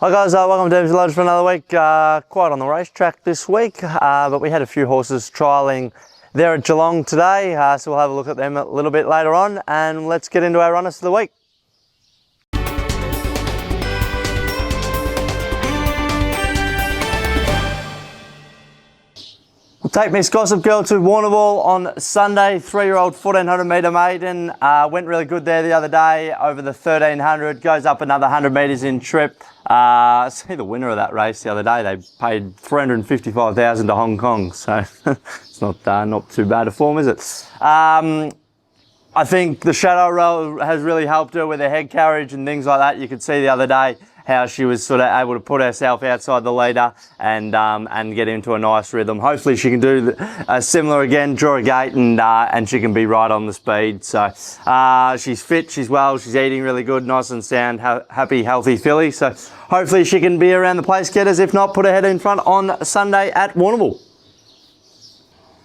Hi guys, welcome to Emsley Lodge for another week. Quite on the racetrack this week, but we had a few horses trialling there at Geelong today, so we'll have a look at them a little bit later on, and let's get into our runners for the week. We'll take Miss Gossip Girl to Warrnambool on Sunday. 3-year-old 1400 metre maiden. Went really good there the other day over the 1300. Goes up another 100 metres in trip. See the winner of that race the other day. They paid $355,000 to Hong Kong, so it's not too bad a form, is it? I think the shadow roll has really helped her with her head carriage and things like that. You could see the other day how she was sort of able to put herself outside the leader and get into a nice rhythm. Hopefully she can do similar again, draw a gate, and she can be right on the speed. So she's fit, she's well, she's eating really good, nice and sound, happy, healthy filly. So hopefully she can be around the place getters. If not, put her head in front on Sunday at Warrnambool.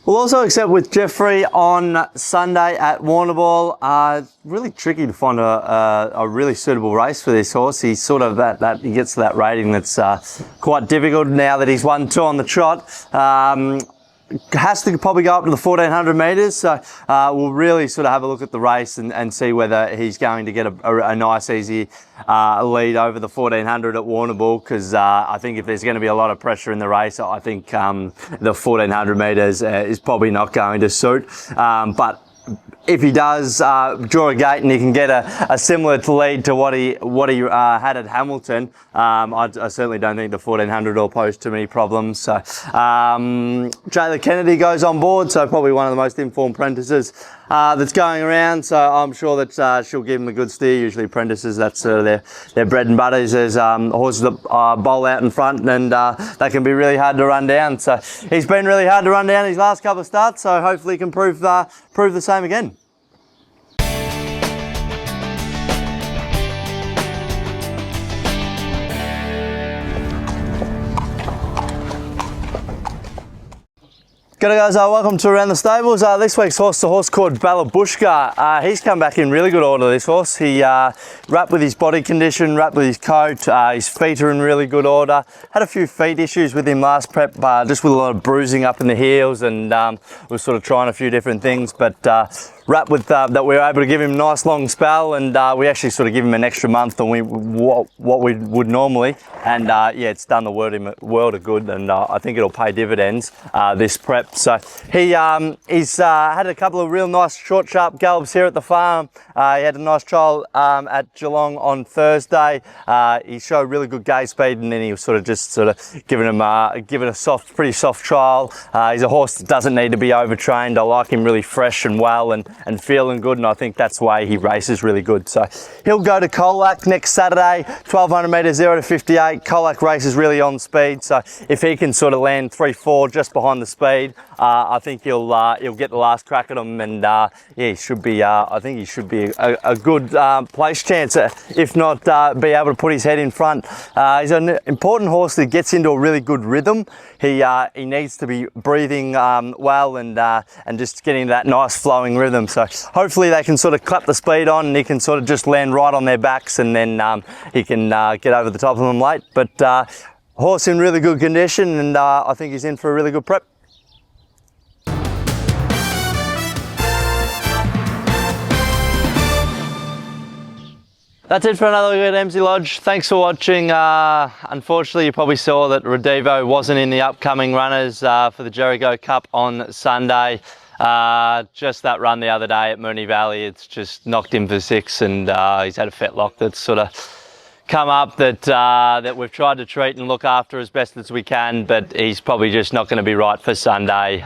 We'll also accept with Jeffrey on Sunday at Warrnambool. Really tricky to find a really suitable race for this horse. He's sort of he gets to that rating that's quite difficult now that he's won 2 on the trot. Has to probably go up to the 1400 metres, so we'll really sort of have a look at the race and see whether he's going to get a nice easy lead over the 1400 at Warrnambool, because I think if there's going to be a lot of pressure in the race, I think the 1400 metres is probably not going to suit, but if he does draw a gate and he can get a similar lead to what he had at Hamilton, I certainly don't think the 1400 will pose too many problems. So Jayla Kennedy goes on board, so probably one of the most informed apprentices that's going around. So I'm sure that she'll give him a good steer. Usually apprentices, that's their bread and butter. There's horses that bowl out in front, and they can be really hard to run down. So he's been really hard to run down his last couple of starts. So hopefully he can prove the same again. G'day guys, welcome to Around the Stables. This week's horse is a horse called Balabushka. He's come back in really good order, this horse. He wrapped with his body condition, wrapped with his coat, his feet are in really good order. Had a few feet issues with him last prep, just with a lot of bruising up in the heels, and we're sort of trying a few different things, but wrapped with that we were able to give him a nice long spell, and we actually sort of give him an extra month than what we would normally, and yeah, it's done the world of good, and I think it'll pay dividends this prep. So he's had a couple of real nice short sharp gallops here at the farm. He had a nice trial at Geelong on Thursday. He showed really good gate speed, and then he was sort of giving him a pretty soft trial. He's a horse that doesn't need to be overtrained. I like him really fresh and well and feeling good, and I think that's why he races really good. So he'll go to Colac next Saturday, 1200 metres, 0 to 58. Colac races really on speed, so if he can sort of land 3-4 just behind the speed, I think he'll get the last crack at him, and yeah, he should be. I think he should be a good place chance, if not be able to put his head in front. He's an important horse that gets into a really good rhythm. He needs to be breathing well and just getting that nice flowing rhythm. So hopefully they can sort of clap the speed on, and he can sort of just land right on their backs, and then he can get over the top of them late. But horse in really good condition, and I think he's in for a really good prep. That's it for another week at Emsley Lodge. Thanks for watching. Unfortunately, you probably saw that Reddivo wasn't in the upcoming runners for the Jericho Cup on Sunday. Just that run the other day at Moonee Valley, it's just knocked him for 6, and he's had a fetlock that's sort of come up that we've tried to treat and look after as best as we can, but he's probably just not going to be right for Sunday.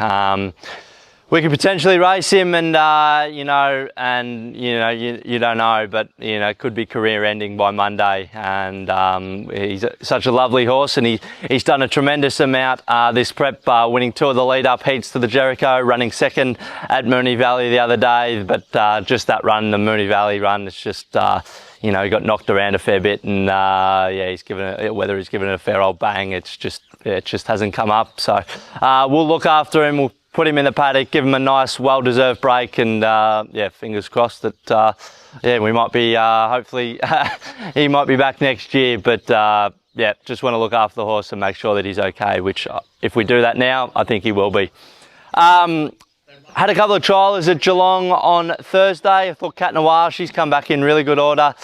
We could potentially race him, and you don't know, but it could be career ending by Monday. And he's such a lovely horse, and he's done a tremendous amount this prep, winning 2 of the lead up heats to the Jericho, running 2nd at Moonee Valley the other day. But just that run, the Moonee Valley run, it's just he got knocked around a fair bit, and yeah, whether he's given it a fair old bang, it just hasn't come up. So we'll look after him. We'll put him in the paddock, give him a nice, well-deserved break, and yeah, fingers crossed that yeah, we might be hopefully he might be back next year. But yeah, just want to look after the horse and make sure that he's okay, which if we do that now, I think he will be. Had a couple of trialers at Geelong on Thursday. I thought Cat Noir, she's come back in really good order.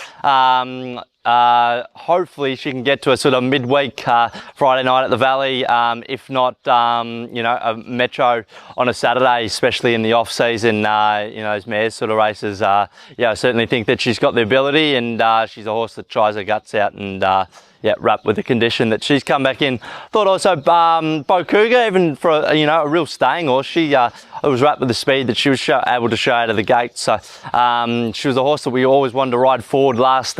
Hopefully she can get to a sort of midweek Friday night at the Valley, if not, you know, a Metro on a Saturday, especially in the off season. You know, those mares sort of races. Yeah, I certainly think that she's got the ability, and she's a horse that tries her guts out, and yeah, wrapped with the condition that she's come back in. Thought also Bo Cougar, even for you know, a real staying horse, she was wrapped with the speed that she was able to show out of the gate. So she was a horse that we always wanted to ride forward last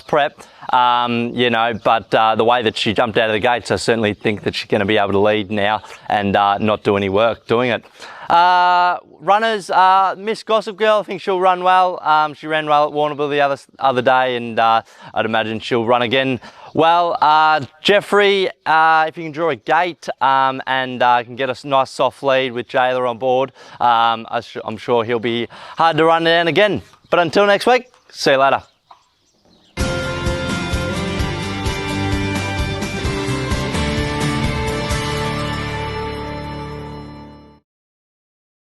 prep. You know, but the way that she jumped out of the gates, I certainly think that she's going to be able to lead now and not do any work doing it. Runners, Miss Gossip Girl, I think she'll run well. She ran well at Warrnambool the other day, and I'd imagine she'll run again well. Jeffrey, if you can draw a gate and can get a nice soft lead with Jayla on board, I'm sure he'll be hard to run down again. But until next week, see you later.